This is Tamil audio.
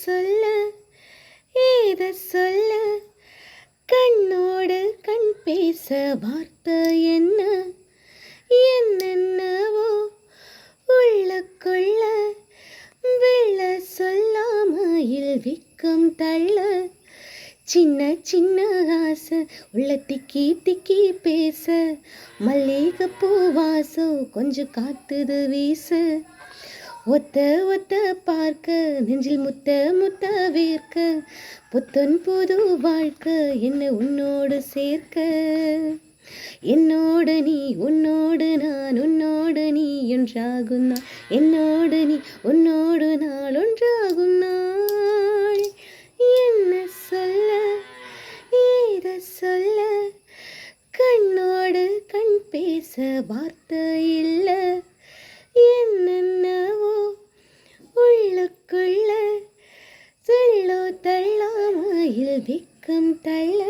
சொல்ல ஏத சொல்ல கண்ணோடு கண் பேச வார்த்தை என்ன என்னென்னவோ உள்ளுக்குள்ள வெள்ள சொல்லாமையில் விக்கம் தள்ள சின்ன சின்ன ஆசை உள்ள திக்கி திக்கி பேச மல்லிகைப்பூ வாசம் கொஞ்சம் காத்துது வீச ஒத்த ஒத்த பார்க்க நெஞ்சில் முத்த முத்த வேர்க்க புத்தன் புது வாழ்க்கை என்ன உன்னோடு சேர்க்க என்னோடு நீ உன்னோடு நான் உன்னோடு நீ ஒன்றாகும் நாள் என்னோடு நீ உன்னோடு நாள் ஒன்றாகும் நாள் என்ன சொல்ல ஏத சொல்ல கண்ணோடு கண் பேச வார்த்தை இல்லை என்னென்னவோ உள்ளுக்குள்ள சொல்லோ தள்ளாமையில் விக்கம் தள்ள